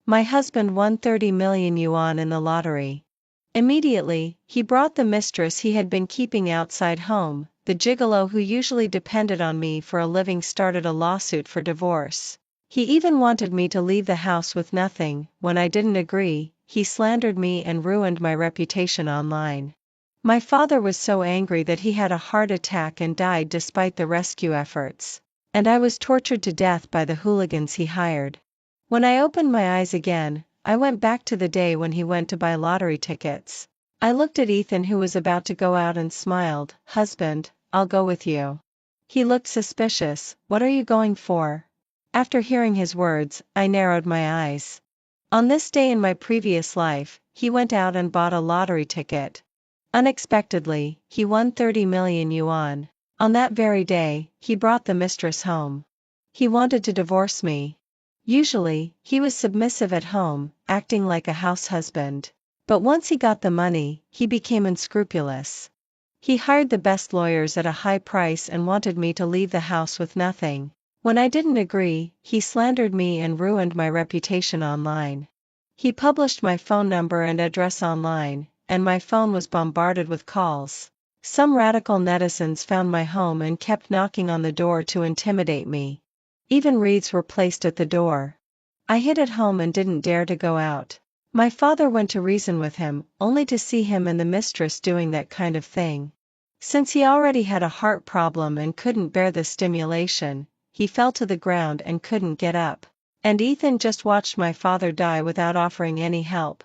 My husband won 30 million yuan in the lottery. Immediately, he brought the mistress he had been keeping outside home. The gigolo who usually depended on me for a living started a lawsuit for divorce. He even wanted me to leave the house with nothing. When I didn't agree, he slandered me and ruined my reputation online. My father was so angry that he had a heart attack and died despite the rescue efforts. And I was tortured to death by the hooligans he hired. When I opened my eyes again, I went back to the day when he went to buy lottery tickets. I looked at Ethan, who was about to go out, and smiled. "Husband, I'll go with you." He looked suspicious. "What are you going for?" After hearing his words, I narrowed my eyes. On this day in my previous life, he went out and bought a lottery ticket. Unexpectedly, he won 30 million yuan. On that very day, he brought the mistress home. He wanted to divorce me. Usually, he was submissive at home, acting like a house husband. But once he got the money, he became unscrupulous. He hired the best lawyers at a high price and wanted me to leave the house with nothing. When I didn't agree, he slandered me and ruined my reputation online. He published my phone number and address online, and my phone was bombarded with calls. Some radical netizens found my home and kept knocking on the door to intimidate me. Even wreaths were placed at the door. I hid at home and didn't dare to go out. My father went to reason with him, only to see him and the mistress doing that kind of thing. Since he already had a heart problem and couldn't bear the stimulation, he fell to the ground and couldn't get up. And Ethan just watched my father die without offering any help.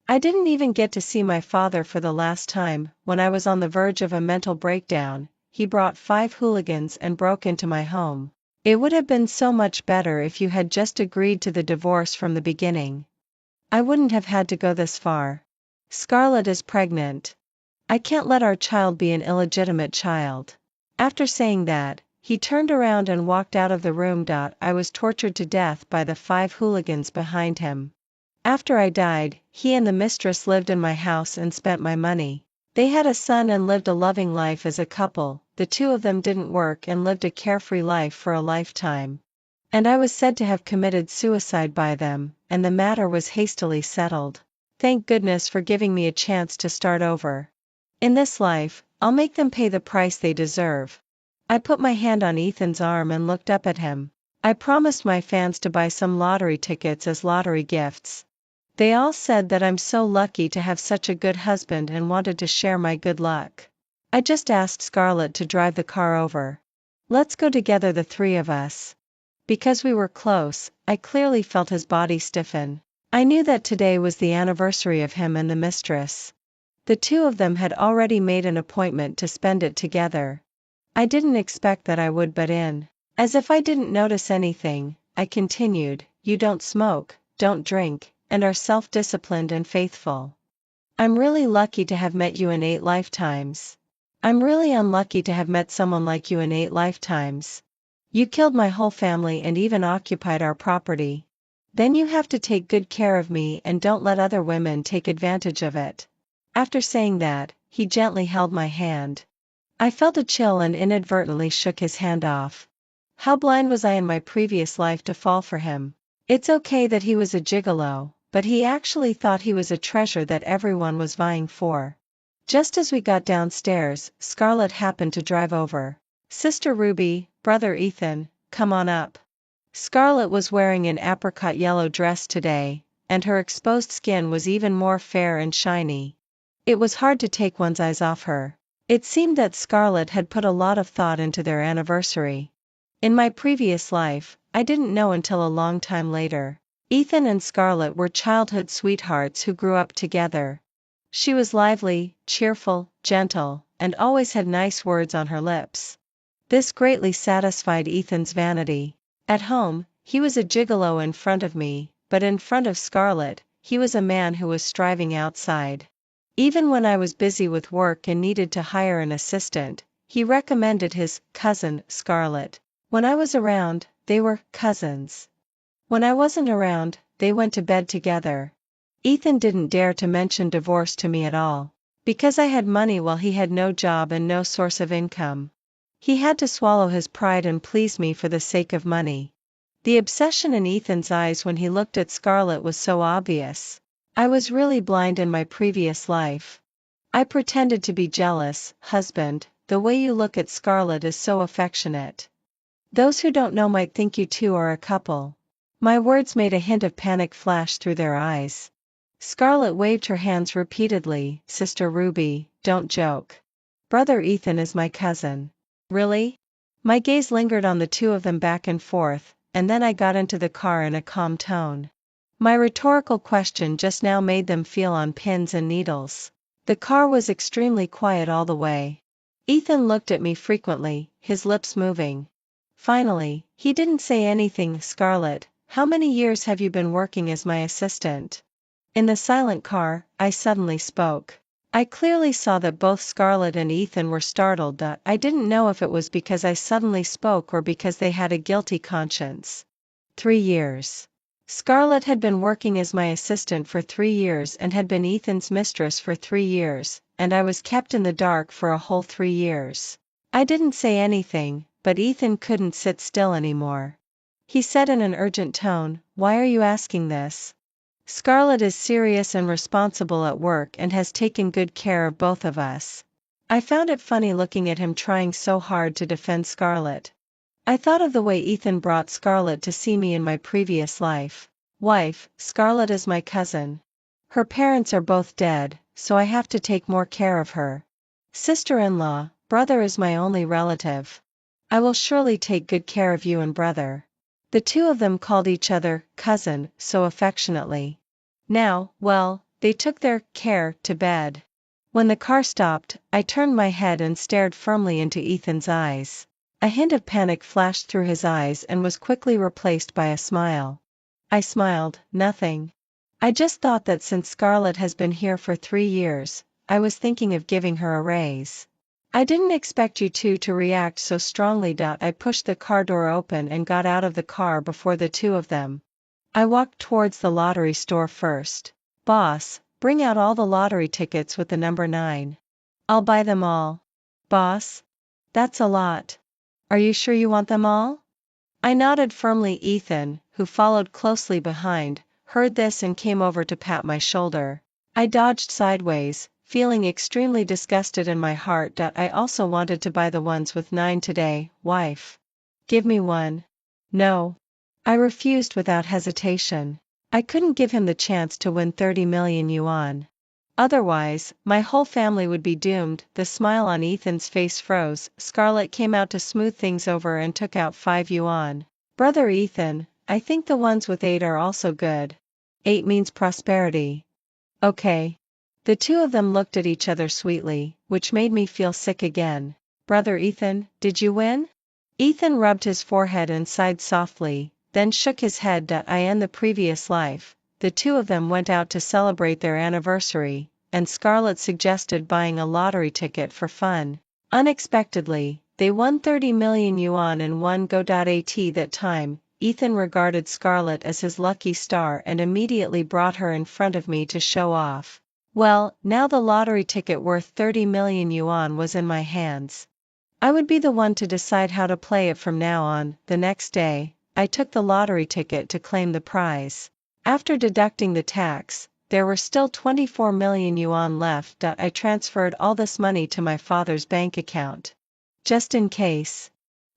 I didn't even get to see my father for the last time. When I was on the verge of a mental breakdown, he brought 5 hooligans and broke into my home. It would have been so much better if you had just agreed to the divorce from the beginning. I wouldn't have had to go this far. Scarlett is pregnant. I can't let our child be an illegitimate child. After saying that, he turned around and walked out of the room. I was tortured to death by the 5 hooligans behind him. After I died, he and the mistress lived in my house and spent my money. They had a son and lived a loving life as a couple. The two of them didn't work and lived a carefree life for a lifetime. And I was said to have committed suicide by them, and the matter was hastily settled. Thank goodness for giving me a chance to start over. In this life, I'll make them pay the price they deserve. I put my hand on Ethan's arm and looked up at him. I promised my fans to buy some lottery tickets as lottery gifts. They all said that I'm so lucky to have such a good husband and wanted to share my good luck. I just asked Scarlett to drive the car over. Let's go together, the 3 of us. Because we were close, I clearly felt his body stiffen. I knew that today was the anniversary of him and the mistress. The 2 of them had already made an appointment to spend it together. I didn't expect that I would, but as if I didn't notice anything, I continued, "You don't smoke, don't drink, and are self-disciplined and faithful. I'm really lucky to have met you in 8 lifetimes. I'm really unlucky to have met someone like you in 8 lifetimes. You killed my whole family and even occupied our property. Then you have to take good care of me and don't let other women take advantage of it." After saying that, he gently held my hand. I felt a chill and inadvertently shook his hand off. How blind was I in my previous life to fall for him? It's okay that he was a gigolo, but he actually thought he was a treasure that everyone was vying for. Just as we got downstairs, Scarlett happened to drive over. "Sister Ruby, brother Ethan, come on up." Scarlett was wearing an apricot yellow dress today, and her exposed skin was even more fair and shiny. It was hard to take one's eyes off her. It seemed that Scarlett had put a lot of thought into their anniversary. In my previous life, I didn't know until a long time later. Ethan and Scarlett were childhood sweethearts who grew up together. She was lively, cheerful, gentle, and always had nice words on her lips. This greatly satisfied Ethan's vanity. At home, he was a gigolo in front of me, but in front of Scarlett, he was a man who was striving outside. Even when I was busy with work and needed to hire an assistant, he recommended his cousin, Scarlett. When I was around, they were cousins. When I wasn't around, they went to bed together. Ethan didn't dare to mention divorce to me at all. Because I had money while he had no job and no source of income. He had to swallow his pride and please me for the sake of money. The obsession in Ethan's eyes when he looked at Scarlett was so obvious. I was really blind in my previous life. I pretended to be jealous. Husband, the way you look at Scarlett is so affectionate. Those who don't know might think you two are a couple. My words made a hint of panic flash through their eyes. Scarlett waved her hands repeatedly. Sister Ruby, don't joke. Brother Ethan is my cousin. Really? My gaze lingered on the two of them back and forth, and then I got into the car in a calm tone. My rhetorical question just now made them feel on pins and needles. The car was extremely quiet all the way. Ethan looked at me frequently, his lips moving. Finally, he didn't say anything. Scarlett, how many years have you been working as my assistant? In the silent car, I suddenly spoke. I clearly saw that both Scarlett and Ethan were startled. I didn't know if it was because I suddenly spoke or because they had a guilty conscience. 3 years. Scarlett had been working as my assistant for 3 years and had been Ethan's mistress for 3 years, and I was kept in the dark for a whole 3 years. I didn't say anything, but Ethan couldn't sit still anymore. He said in an urgent tone, "Why are you asking this? Scarlett is serious and responsible at work and has taken good care of both of us." I found it funny looking at him trying so hard to defend Scarlett. I thought of the way Ethan brought Scarlett to see me in my previous life. Wife, Scarlett is my cousin. Her parents are both dead, so I have to take more care of her. Sister-in-law, brother is my only relative. I will surely take good care of you and brother. The two of them called each other cousin so affectionately. Now, well, they took their care to bed. When the car stopped, I turned my head and stared firmly into Ethan's eyes. A hint of panic flashed through his eyes and was quickly replaced by a smile. I smiled. Nothing. I just thought that since Scarlett has been here for 3 years, I was thinking of giving her a raise. I didn't expect you two to react so strongly. I pushed the car door open and got out of the car before the two of them. I walked towards the lottery store first. Boss, bring out all the lottery tickets with the number 9. I'll buy them all. Boss? That's a lot. Are you sure you want them all? I nodded firmly. Ethan, who followed closely behind, heard this and came over to pat my shoulder. I dodged sideways, feeling extremely disgusted in my heart. I also wanted to buy the ones with 9 today. Wife. Give me one. No. I refused without hesitation. I couldn't give him the chance to win 30 million yuan. Otherwise, my whole family would be doomed. The smile on Ethan's face froze. Scarlett came out to smooth things over and took out 5 yuan. Brother Ethan, I think the ones with 8 are also good. 8 means prosperity. Okay. The two of them looked at each other sweetly, which made me feel sick again. Brother Ethan, did you win? Ethan rubbed his forehead and sighed softly, then shook his head. I end the previous life. The two of them went out to celebrate their anniversary, and Scarlett suggested buying a lottery ticket for fun. Unexpectedly, they won 30 million yuan in one go. At that time, Ethan regarded Scarlett as his lucky star and immediately brought her in front of me to show off. Well, now the lottery ticket worth 30 million yuan was in my hands. I would be the one to decide how to play it from now on. The next day, I took the lottery ticket to claim the prize. After deducting the tax, there were still 24 million yuan left. I transferred all this money to my father's bank account. Just in case.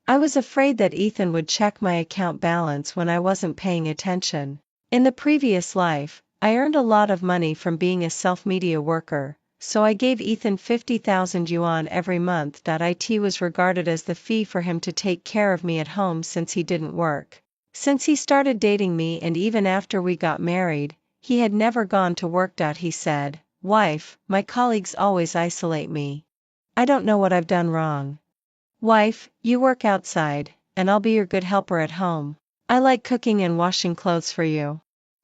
I was afraid that Ethan would check my account balance when I wasn't paying attention. In the previous life, I earned a lot of money from being a self-media worker, so I gave Ethan 50,000 yuan every month. It was regarded as the fee for him to take care of me at home since he didn't work. Since he started dating me and even after we got married, he had never gone to work. He said, "Wife, my colleagues always isolate me. I don't know what I've done wrong. Wife, you work outside, and I'll be your good helper at home. I like cooking and washing clothes for you."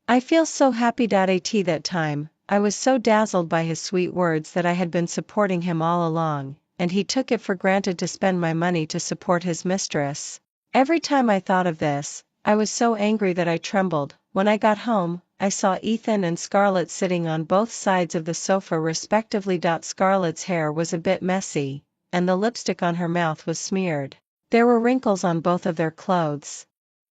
I feel so happy. At that time, I was so dazzled by his sweet words that I had been supporting him all along, and he took it for granted to spend my money to support his mistress. Every time I thought of this, I was so angry that I trembled. When I got home, I saw Ethan and Scarlett sitting on both sides of the sofa respectively. Scarlett's hair was a bit messy, and the lipstick on her mouth was smeared. There were wrinkles on both of their clothes.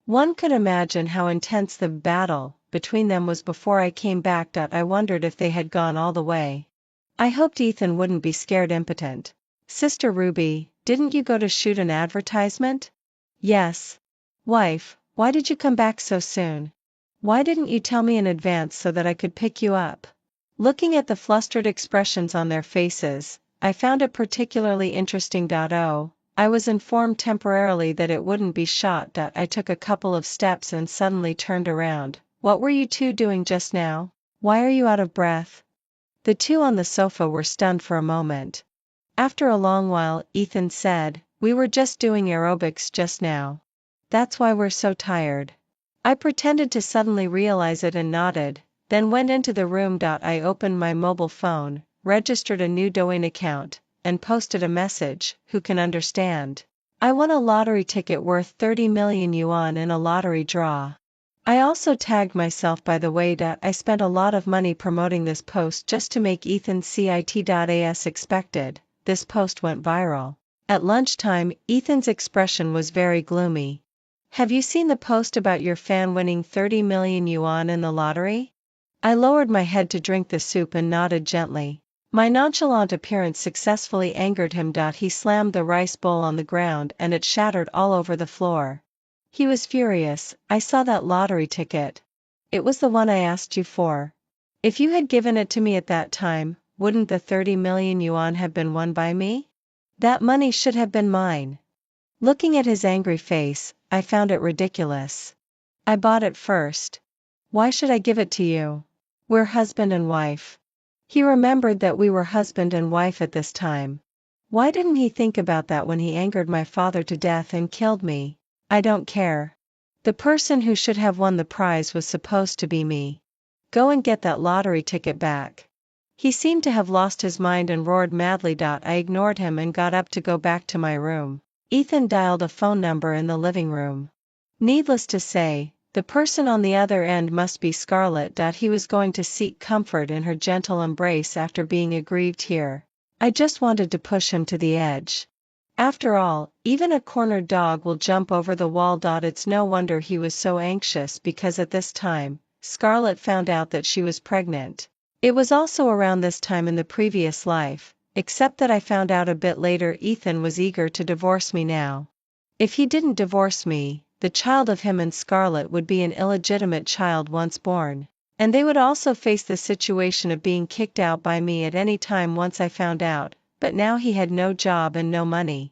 One could imagine how intense the battle between them was before I came back. I wondered if they had gone all the way. I hoped Ethan wouldn't be scared impotent. Sister Ruby, didn't you go to shoot an advertisement? Yes. Wife, why did you come back so soon? Why didn't you tell me in advance so that I could pick you up? Looking at the flustered expressions on their faces, I found it particularly interesting. Oh, I was informed temporarily that it wouldn't be shot. I took a couple of steps and suddenly turned around. What were you two doing just now? Why are you out of breath? The two on the sofa were stunned for a moment. After a long while, Ethan said, "We were just doing aerobics just now. That's why we're so tired." I pretended to suddenly realize it and nodded, then went into the room. I opened my mobile phone, registered a new Douyin account, and posted a message, "Who can understand? I won a lottery ticket worth 30 million yuan in a lottery draw." I also tagged myself, by the way. I spent a lot of money promoting this post just to make Ethan see it. As expected, this post went viral. At lunchtime, Ethan's expression was very gloomy. "Have you seen the post about your fan winning 30 million yuan in the lottery?" I lowered my head to drink the soup and nodded gently. My nonchalant appearance successfully angered him. He slammed the rice bowl on the ground and it shattered all over the floor. He was furious. "I saw that lottery ticket. It was the one I asked you for. If you had given it to me at that time, wouldn't the 30 million yuan have been won by me? That money should have been mine." Looking at his angry face, I found it ridiculous. "I bought it first. Why should I give it to you? We're husband and wife." He remembered that we were husband and wife at this time. Why didn't he think about that when he angered my father to death and killed me? "I don't care. The person who should have won the prize was supposed to be me. Go and get that lottery ticket back." He seemed to have lost his mind and roared madly. I ignored him and got up to go back to my room. Ethan dialed a phone number in the living room. Needless to say, the person on the other end must be Scarlett. He was going to seek comfort in her gentle embrace after being aggrieved here. I just wanted to push him to the edge. After all, even a cornered dog will jump over the wall. It's no wonder he was so anxious, because at this time, Scarlett found out that she was pregnant. It was also around this time in the previous life, except that I found out a bit later. Ethan was eager to divorce me now. If he didn't divorce me, the child of him and Scarlett would be an illegitimate child once born, and they would also face the situation of being kicked out by me at any time once I found out. But now he had no job and no money.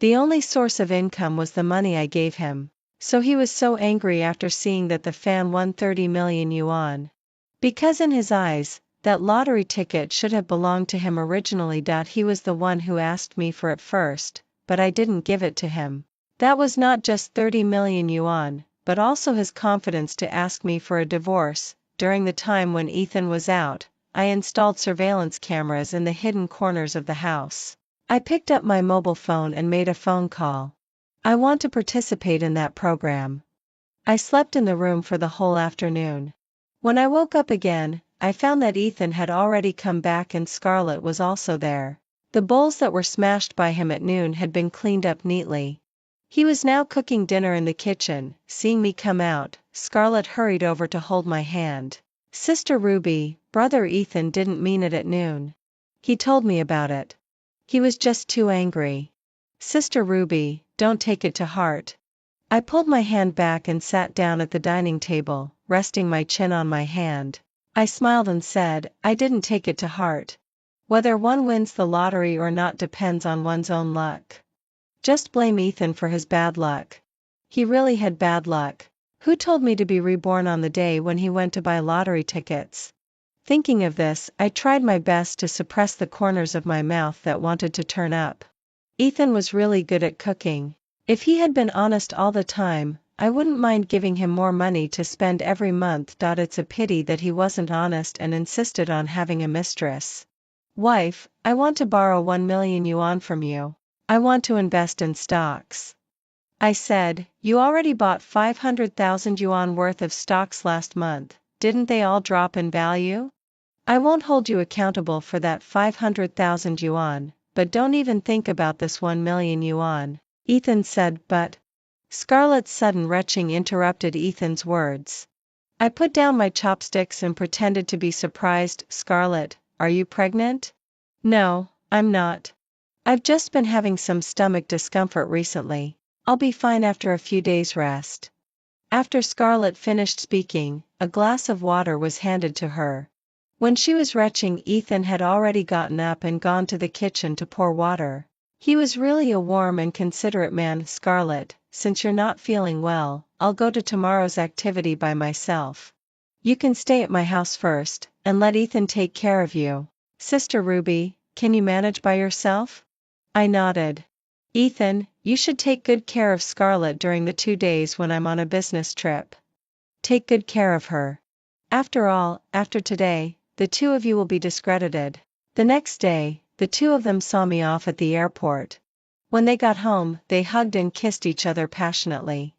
The only source of income was the money I gave him. So he was so angry after seeing that the fan won 30 million yuan. Because in his eyes, that lottery ticket should have belonged to him originally. He was the one who asked me for it first, but I didn't give it to him. That was not just 30 million yuan, but also his confidence to ask me for a divorce. During the time when Ethan was out, I installed surveillance cameras in the hidden corners of the house. I picked up my mobile phone and made a phone call. "I want to participate in that program." I slept in the room for the whole afternoon. When I woke up again, I found that Ethan had already come back and Scarlett was also there. The bowls that were smashed by him at noon had been cleaned up neatly. He was now cooking dinner in the kitchen. Seeing me come out, Scarlett hurried over to hold my hand. "Sister Ruby, brother Ethan didn't mean it at noon. He told me about it. He was just too angry. Sister Ruby, don't take it to heart." I pulled my hand back and sat down at the dining table, resting my chin on my hand. I smiled and said, "I didn't take it to heart. Whether one wins the lottery or not depends on one's own luck. Just blame Ethan for his bad luck. He really had bad luck. Who told me to be reborn on the day when he went to buy lottery tickets?" Thinking of this, I tried my best to suppress the corners of my mouth that wanted to turn up. Ethan was really good at cooking. If he had been honest all the time, I wouldn't mind giving him more money to spend every month. It's a pity that he wasn't honest and insisted on having a mistress. "Wife, I want to borrow 1 million yuan from you. I want to invest in stocks." I said, "You already bought 500,000 yuan worth of stocks last month, didn't they all drop in value? I won't hold you accountable for that 500,000 yuan, but don't even think about this 1 million yuan." Ethan said, "But Scarlett's sudden retching interrupted Ethan's words. I put down my chopsticks and pretended to be surprised. Scarlett, are you pregnant? No, I'm not. I've just been having some stomach discomfort recently. I'll be fine after a few days' rest. After Scarlett finished speaking, a glass of water was handed to her. When she was retching, Ethan had already gotten up and gone to the kitchen to pour water. He was really a warm and considerate man. Scarlett, since you're not feeling well, I'll go to tomorrow's activity by myself. You can stay at my house first, and let Ethan take care of you. Sister Ruby, can you manage by yourself? I nodded. Ethan, you should take good care of Scarlett during the 2 days when I'm on a business trip. Take good care of her. After all, after today, the two of you will be discredited. The next day, the two of them saw me off at the airport. When they got home, they hugged and kissed each other passionately.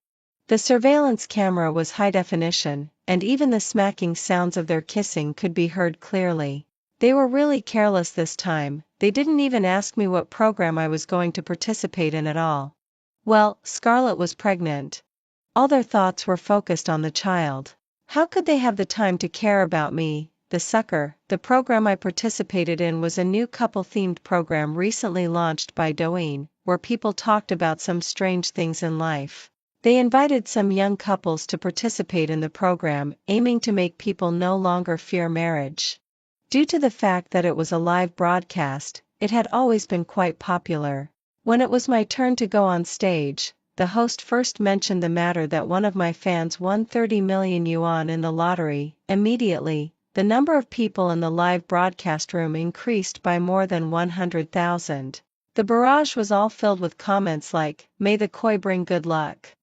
The surveillance camera was high definition, and even the smacking sounds of their kissing could be heard clearly. They were really careless this time. They didn't even ask me what program I was going to participate in at all. Well, Scarlett was pregnant. All their thoughts were focused on the child. How could they have the time to care about me, the sucker? The program I participated in was a new couple-themed program recently launched by Douyin, where people talked about some strange things in life. They invited some young couples to participate in the program, aiming to make people no longer fear marriage. Due to the fact that it was a live broadcast, it had always been quite popular. When it was my turn to go on stage, the host first mentioned the matter that one of my fans won 30 million yuan in the lottery. Immediately, the number of people in the live broadcast room increased by more than 100,000. The barrage was all filled with comments like, "May the koi bring good luck."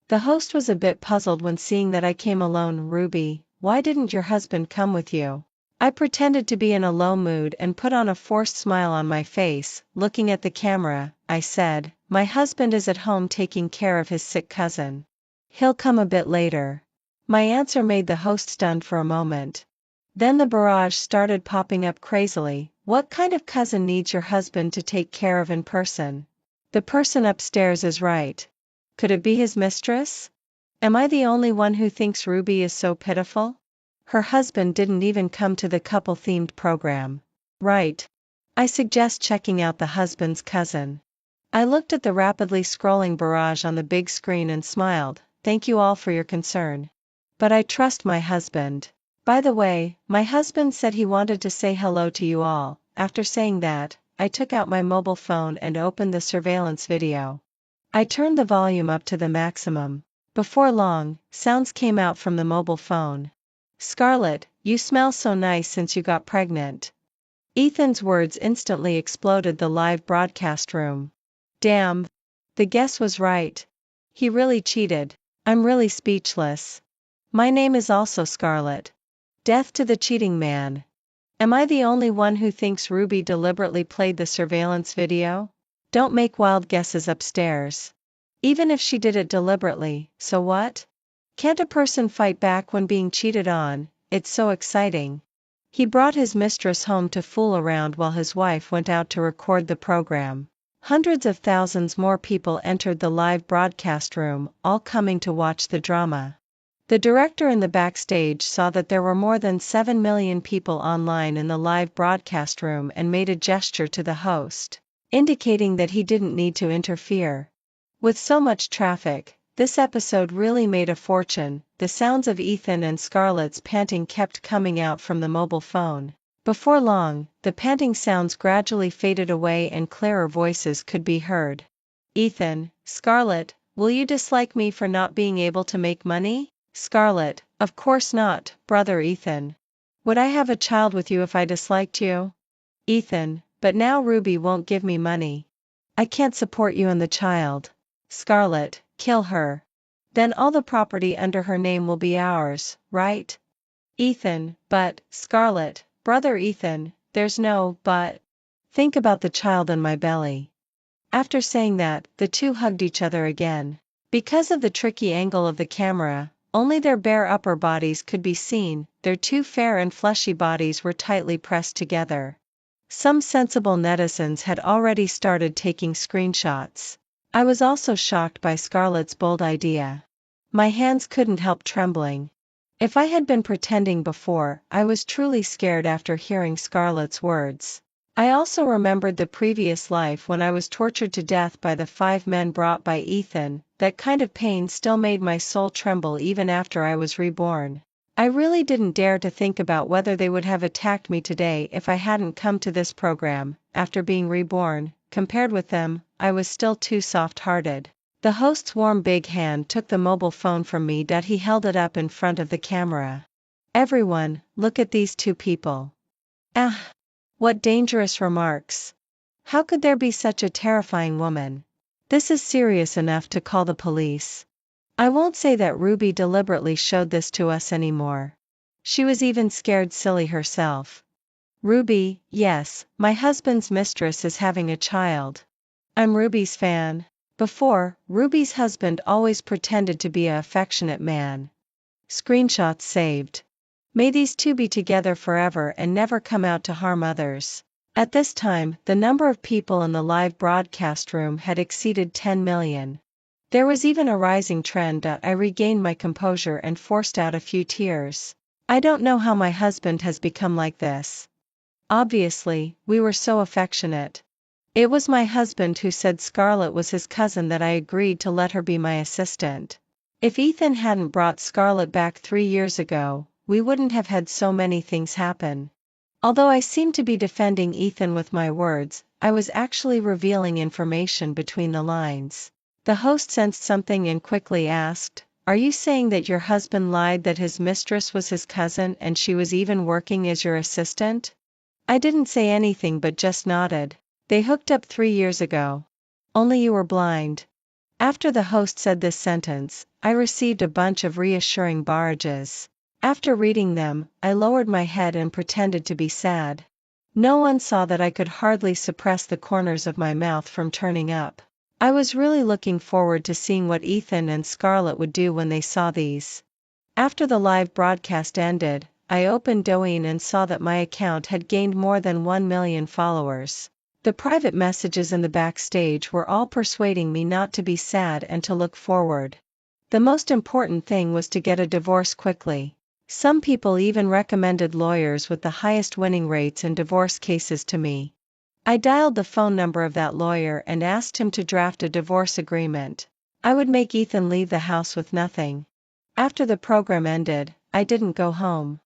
The host was a bit puzzled when seeing that I came alone. Ruby, why didn't your husband come with you? I pretended to be in a low mood and put on a forced smile on my face. Looking at the camera, I said, my husband is at home taking care of his sick cousin. He'll come a bit later. My answer made the host stunned for a moment. Then the barrage started popping up crazily. What kind of cousin needs your husband to take care of in person? The person upstairs is right. Could it be his mistress? Am I the only one who thinks Ruby is so pitiful? Her husband didn't even come to the couple-themed program. Right. I suggest checking out the husband's cousin. I looked at the rapidly scrolling barrage on the big screen and smiled. Thank you all for your concern. But I trust my husband. By the way, my husband said he wanted to say hello to you all. After saying that, I took out my mobile phone and opened the surveillance video. I turned the volume up to the maximum. Before long, sounds came out from the mobile phone. Scarlett, you smell so nice since you got pregnant. Ethan's words instantly exploded the live broadcast room. Damn. The guess was right. He really cheated. I'm really speechless. My name is also Scarlett. Death to the cheating man. Am I the only one who thinks Ruby deliberately played the surveillance video? Don't make wild guesses upstairs. Even if she did it deliberately, so what? Can't a person fight back when being cheated on? It's so exciting. He brought his mistress home to fool around while his wife went out to record the program. Hundreds of thousands more people entered the live broadcast room, all coming to watch the drama. The director in the backstage saw that there were more than 7 million people online in the live broadcast room and made a gesture to the host, indicating that he didn't need to interfere. With so much traffic, this episode really made a fortune. The sounds of Ethan and Scarlett's panting kept coming out from the mobile phone. Before long, the panting sounds gradually faded away and clearer voices could be heard. Ethan, Scarlett, will you dislike me for not being able to make money? Scarlett, of course not, brother Ethan. Would I have a child with you if I disliked you? Ethan, but now Ruby won't give me money. I can't support you and the child. Scarlett, kill her. Then all the property under her name will be ours, right? Ethan, but, Scarlett, brother Ethan, there's no but. Think about the child in my belly. After saying that, the two hugged each other again. Because of the tricky angle of the camera, only their bare upper bodies could be seen. Their two fair and fleshy bodies were tightly pressed together. Some sensible netizens had already started taking screenshots. I was also shocked by Scarlett's bold idea. My hands couldn't help trembling. If I had been pretending before, I was truly scared after hearing Scarlett's words. I also remembered the previous life when I was tortured to death by the 5 men brought by Ethan. That kind of pain still made my soul tremble even after I was reborn. I really didn't dare to think about whether they would have attacked me today if I hadn't come to this program. After being reborn, compared with them, I was still too soft-hearted. The host's warm big hand took the mobile phone from me. He held it up in front of the camera. Everyone, look at these 2 people. Ah! What dangerous remarks. How could there be such a terrifying woman? This is serious enough to call the police. I won't say that Ruby deliberately showed this to us anymore. She was even scared silly herself. Ruby, yes, my husband's mistress is having a child. I'm Ruby's fan. Before, Ruby's husband always pretended to be an affectionate man. Screenshots saved. May these 2 be together forever and never come out to harm others. At this time, the number of people in the live broadcast room had exceeded 10 million. There was even a rising trend. I regained my composure and forced out a few tears. I don't know how my husband has become like this. Obviously, we were so affectionate. It was my husband who said Scarlett was his cousin that I agreed to let her be my assistant. If Ethan hadn't brought Scarlett back 3 years ago, we wouldn't have had so many things happen. Although I seemed to be defending Ethan with my words, I was actually revealing information between the lines. The host sensed something and quickly asked, "Are you saying that your husband lied that his mistress was his cousin and she was even working as your assistant?" I didn't say anything but just nodded. They hooked up 3 years ago. Only you were blind. After the host said this sentence, I received a bunch of reassuring barrages. After reading them, I lowered my head and pretended to be sad. No one saw that I could hardly suppress the corners of my mouth from turning up. I was really looking forward to seeing what Ethan and Scarlett would do when they saw these. After the live broadcast ended, I opened Douyin and saw that my account had gained more than 1 million followers. The private messages in the backstage were all persuading me not to be sad and to look forward. The most important thing was to get a divorce quickly. Some people even recommended lawyers with the highest winning rates in divorce cases to me. I dialed the phone number of that lawyer and asked him to draft a divorce agreement. I would make Ethan leave the house with nothing. After the program ended, I didn't go home.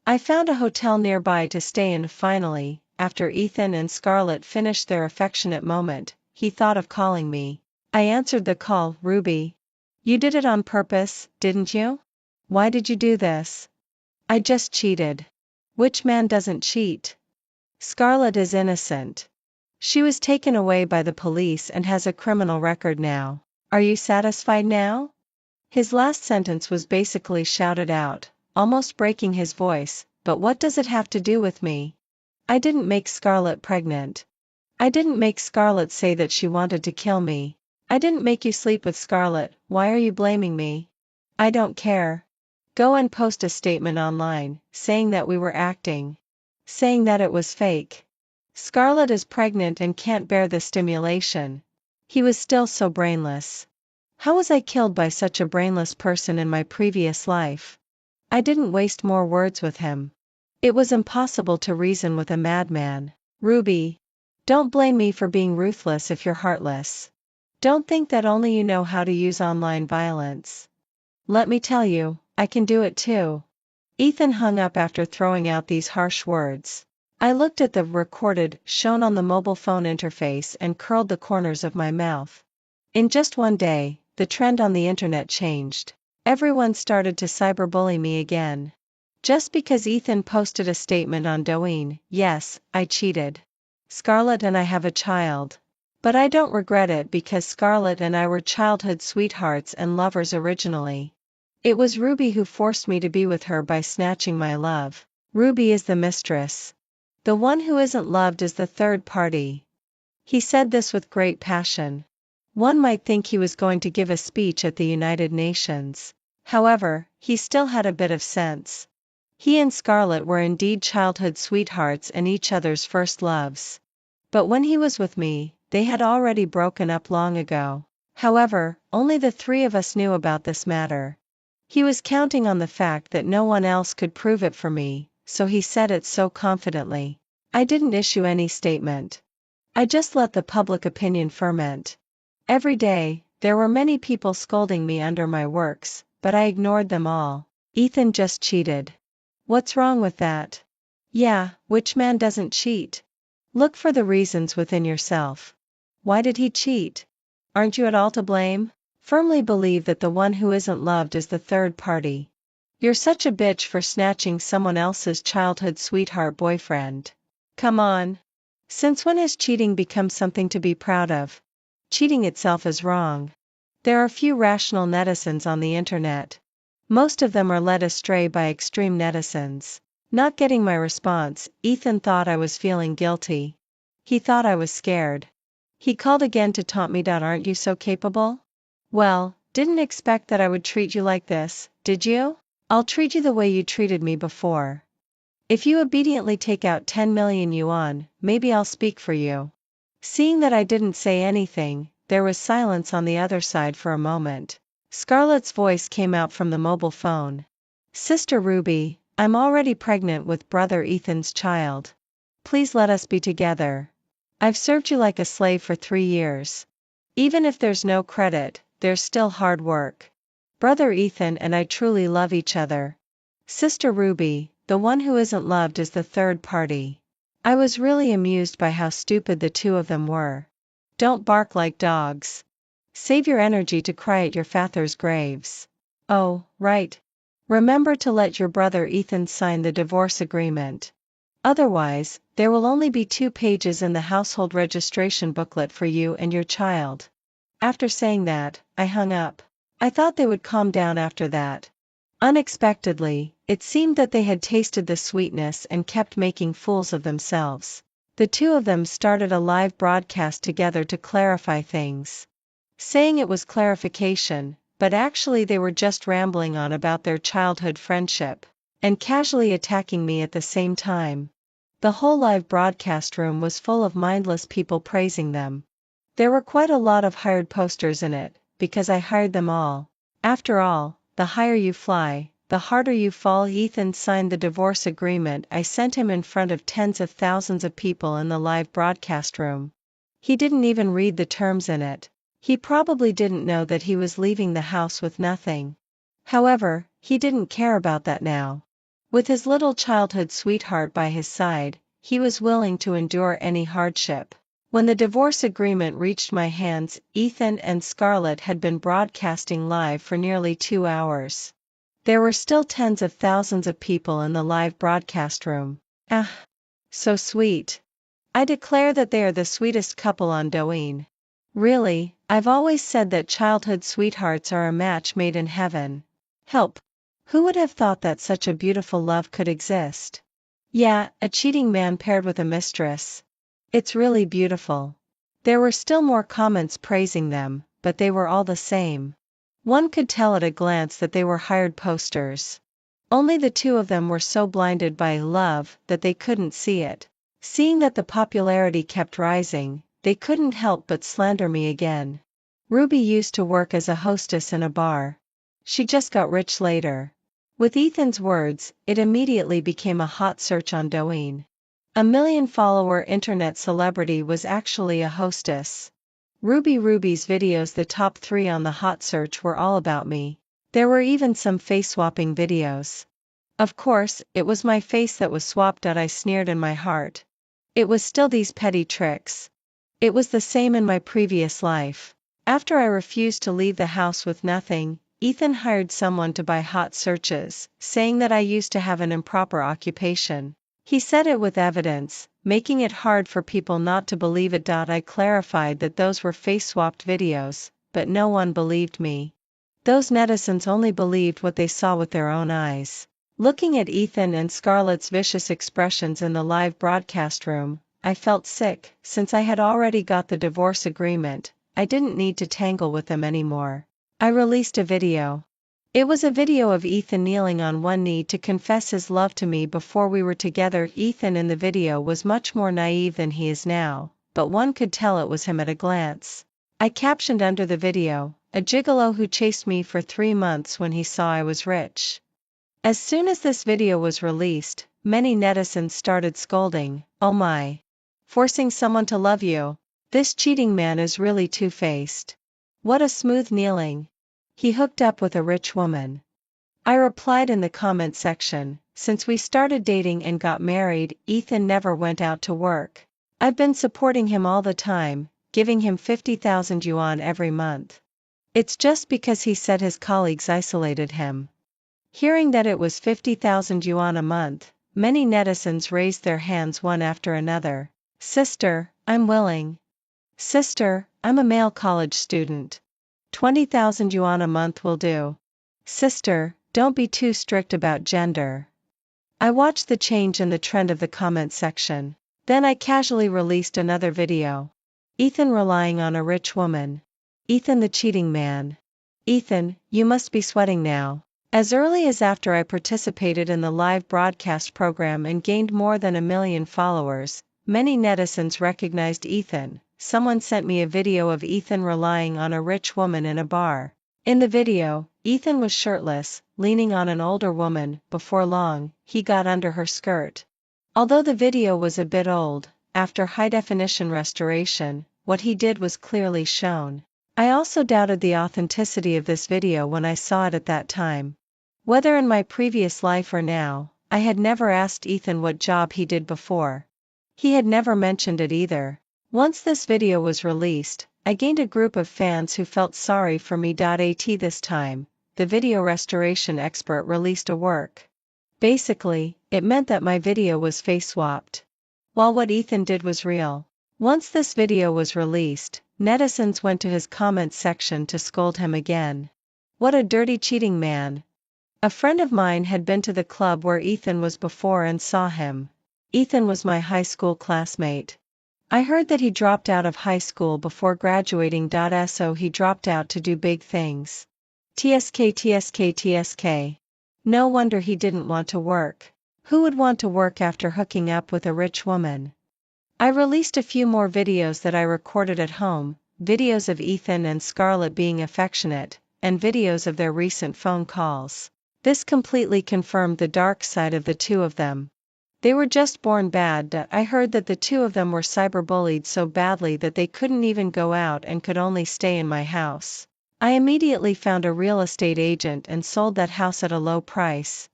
I found a hotel nearby to stay in. Finally, after Ethan and Scarlett finished their affectionate moment, he thought of calling me. I answered the call. "Ruby, you did it on purpose, didn't you? Why did you do this?" "I just cheated." "Which man doesn't cheat?" "Scarlett is innocent. She was taken away by the police and has a criminal record now. Are you satisfied now?" His last sentence was basically shouted out, almost breaking his voice, "But what does it have to do with me? I didn't make Scarlett pregnant. I didn't make Scarlett say that she wanted to kill me. I didn't make you sleep with Scarlett. Why are you blaming me?" "I don't care. Go and post a statement online, saying that we were acting. Saying that it was fake. Scarlett is pregnant and can't bear the stimulation." He was still so brainless. How was I killed by such a brainless person in my previous life? I didn't waste more words with him. It was impossible to reason with a madman. "Ruby, don't blame me for being ruthless if you're heartless. Don't think that only you know how to use online violence. Let me tell you, I can do it too." Ethan hung up after throwing out these harsh words. I looked at the recorded, shown on the mobile phone interface and curled the corners of my mouth. In just one day, the trend on the internet changed. Everyone started to cyberbully me again. Just because Ethan posted a statement on Douyin. "Yes, I cheated. Scarlett and I have a child. But I don't regret it because Scarlett and I were childhood sweethearts and lovers originally. It was Ruby who forced me to be with her by snatching my love. Ruby is the mistress. The one who isn't loved is the third party." He said this with great passion. One might think he was going to give a speech at the United Nations. However, he still had a bit of sense. He and Scarlett were indeed childhood sweethearts and each other's first loves. But when he was with me, they had already broken up long ago. However, only the three of us knew about this matter. He was counting on the fact that no one else could prove it for me, so he said it so confidently. I didn't issue any statement. I just let the public opinion ferment. Every day, there were many people scolding me under my works, but I ignored them all. Ethan just cheated. What's wrong with that? Yeah, which man doesn't cheat? Look for the reasons within yourself. Why did he cheat? Aren't you at all to blame? Firmly believe that the one who isn't loved is the third party. You're such a bitch for snatching someone else's childhood sweetheart boyfriend. Come on. Since when has cheating become something to be proud of? Cheating itself is wrong. There are few rational netizens on the internet. Most of them are led astray by extreme netizens. Not getting my response, Ethan thought I was feeling guilty. He thought I was scared. He called again to taunt me. Aren't you so capable? Well, didn't expect that I would treat you like this, did you? I'll treat you the way you treated me before. If you obediently take out 10 million yuan, maybe I'll speak for you. Seeing that I didn't say anything, there was silence on the other side for a moment. Scarlett's voice came out from the mobile phone. Sister Ruby, I'm already pregnant with brother Ethan's child. Please let us be together. I've served you like a slave for 3 years. Even if there's no credit, there's still hard work. Brother Ethan and I truly love each other. Sister Ruby, the one who isn't loved is the third party. I was really amused by how stupid the two of them were. Don't bark like dogs. Save your energy to cry at your father's graves. Oh, right. Remember to let your brother Ethan sign the divorce agreement. Otherwise, there will only be 2 pages in the household registration booklet for you and your child. After saying that, I hung up. I thought they would calm down after that. Unexpectedly, it seemed that they had tasted the sweetness and kept making fools of themselves. The two of them started a live broadcast together to clarify things. Saying it was clarification, but actually they were just rambling on about their childhood friendship, and casually attacking me at the same time. The whole live broadcast room was full of mindless people praising them. There were quite a lot of hired posters in it, because I hired them all. After all, the higher you fly, the harder you fall. Ethan signed the divorce agreement I sent him in front of tens of thousands of people in the live broadcast room. He didn't even read the terms in it. He probably didn't know that he was leaving the house with nothing. However, he didn't care about that now. With his little childhood sweetheart by his side, he was willing to endure any hardship. When the divorce agreement reached my hands, Ethan and Scarlett had been broadcasting live for nearly 2 hours. There were still tens of thousands of people in the live broadcast room. Ah, so sweet. I declare that they are the sweetest couple on Douyin. Really, I've always said that childhood sweethearts are a match made in heaven. Help! Who would have thought that such a beautiful love could exist? Yeah, a cheating man paired with a mistress. It's really beautiful. There were still more comments praising them, but they were all the same. One could tell at a glance that they were hired posters. Only the two of them were so blinded by love that they couldn't see it. Seeing that the popularity kept rising, they couldn't help but slander me again. Ruby used to work as a hostess in a bar. She just got rich later. With Ethan's words, it immediately became a hot search on Douyin. A million-follower internet celebrity was actually a hostess. Ruby's videos, the top 3 on the hot search, were all about me. There were even some face-swapping videos. Of course, it was my face that was swapped out. I sneered in my heart. It was still these petty tricks. It was the same in my previous life. After I refused to leave the house with nothing, Ethan hired someone to buy hot searches, saying that I used to have an improper occupation. He said it with evidence, making it hard for people not to believe it. I clarified that those were face-swapped videos, but no one believed me. Those netizens only believed what they saw with their own eyes. Looking at Ethan and Scarlett's vicious expressions in the live broadcast room, I felt sick. Since I had already got the divorce agreement, I didn't need to tangle with them anymore. I released a video. It was a video of Ethan kneeling on one knee to confess his love to me before we were together. Ethan in the video was much more naive than he is now, but one could tell it was him at a glance. I captioned under the video, "A gigolo who chased me for 3 months when he saw I was rich." As soon as this video was released, many netizens started scolding, "Oh my! Forcing someone to love you? This cheating man is really two-faced. What a smooth kneeling. He hooked up with a rich woman." I replied in the comment section, "Since we started dating and got married, Ethan never went out to work. I've been supporting him all the time, giving him 50,000 yuan every month. It's just because he said his colleagues isolated him." Hearing that it was 50,000 yuan a month, many netizens raised their hands one after another. "Sister, I'm willing. Sister, I'm a male college student. 20,000 yuan a month will do. Sister, don't be too strict about gender." I watched the change in the trend of the comment section. Then I casually released another video. Ethan relying on a rich woman. Ethan the cheating man. Ethan, you must be sweating now. As early as after I participated in the live broadcast program and gained more than 1 million followers, many netizens recognized Ethan. Someone sent me a video of Ethan relying on a rich woman in a bar. In the video, Ethan was shirtless, leaning on an older woman. Before long, he got under her skirt. Although the video was a bit old, after high-definition restoration, what he did was clearly shown. I also doubted the authenticity of this video when I saw it at that time. Whether in my previous life or now, I had never asked Ethan what job he did before. He had never mentioned it either. Once this video was released, I gained a group of fans who felt sorry for me. This time, the video restoration expert released a work. Basically, it meant that my video was face swapped, while what Ethan did was real. Once this video was released, netizens went to his comments section to scold him again. What a dirty cheating man. A friend of mine had been to the club where Ethan was before and saw him. Ethan was my high school classmate. I heard that he dropped out of high school before graduating. So he dropped out to do big things. TSK. No wonder he didn't want to work. Who would want to work after hooking up with a rich woman? I released a few more videos that I recorded at home, videos of Ethan and Scarlett being affectionate, and videos of their recent phone calls. This completely confirmed the dark side of the two of them. They were just born bad. I heard that the two of them were cyberbullied so badly that they couldn't even go out and could only stay in my house. I immediately found a real estate agent and sold that house at a low price.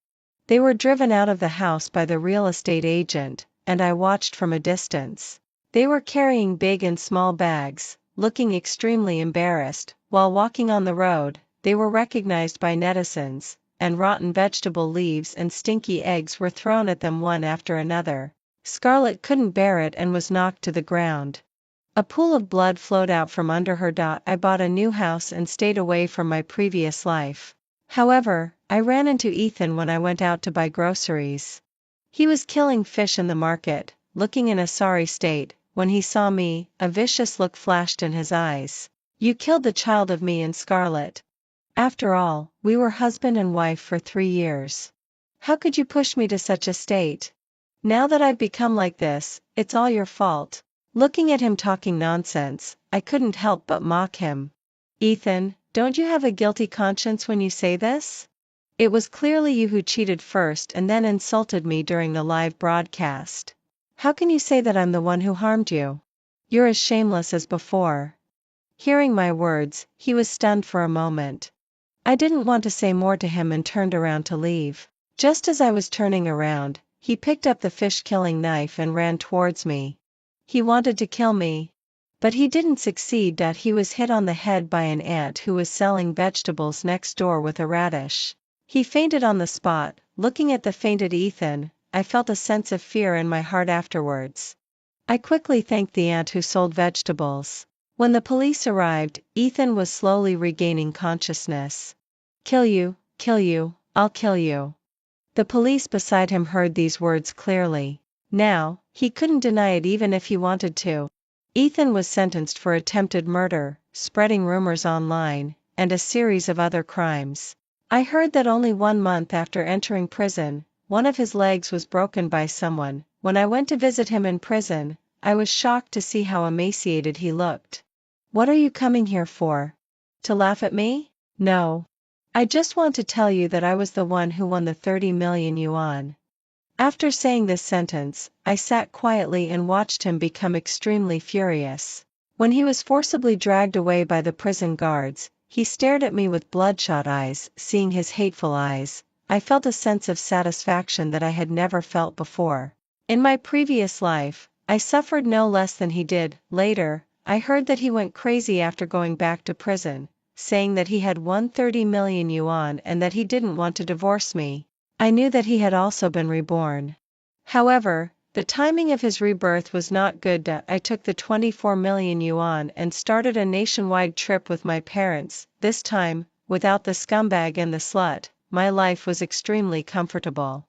They were driven out of the house by the real estate agent, and I watched from a distance. They were carrying big and small bags, looking extremely embarrassed. While walking on the road, they were recognized by netizens, and rotten vegetable leaves and stinky eggs were thrown at them one after another. Scarlett couldn't bear it and was knocked to the ground. A pool of blood flowed out from under her. I bought a new house and stayed away from my previous life. However, I ran into Ethan when I went out to buy groceries. He was killing fish in the market, looking in a sorry state. When he saw me, a vicious look flashed in his eyes. "You killed the child of me and Scarlett. After all, we were husband and wife for 3 years. How could you push me to such a state? Now that I've become like this, it's all your fault." Looking at him talking nonsense, I couldn't help but mock him. "Ethan, don't you have a guilty conscience when you say this? It was clearly you who cheated first and then insulted me during the live broadcast. How can you say that I'm the one who harmed you? You're as shameless as before." Hearing my words, he was stunned for a moment. I didn't want to say more to him and turned around to leave. Just as I was turning around, he picked up the fish-killing knife and ran towards me. He wanted to kill me. But he didn't succeed. He was hit on the head by an aunt who was selling vegetables next door with a radish. He fainted on the spot. Looking at the fainted Ethan, I felt a sense of fear in my heart afterwards. I quickly thanked the aunt who sold vegetables. When the police arrived, Ethan was slowly regaining consciousness. Kill you, I'll kill you." The police beside him heard these words clearly. Now, he couldn't deny it even if he wanted to. Ethan was sentenced for attempted murder, spreading rumors online, and a series of other crimes. I heard that only 1 month after entering prison, one of his legs was broken by someone. When I went to visit him in prison, I was shocked to see how emaciated he looked. What are you coming here for? To laugh at me? No. I just want to tell you that I was the one who won the 30 million yuan. After saying this sentence, I sat quietly and watched him become extremely furious. When he was forcibly dragged away by the prison guards, he stared at me with bloodshot eyes. Seeing his hateful eyes, I felt a sense of satisfaction that I had never felt before. In my previous life, I suffered no less than he did. Later, I heard that he went crazy after going back to prison, saying that he had won 30 million yuan and that he didn't want to divorce me. I knew that he had also been reborn. However, the timing of his rebirth was not good. I took the 24 million yuan and started a nationwide trip with my parents. This time, without the scumbag and the slut, my life was extremely comfortable.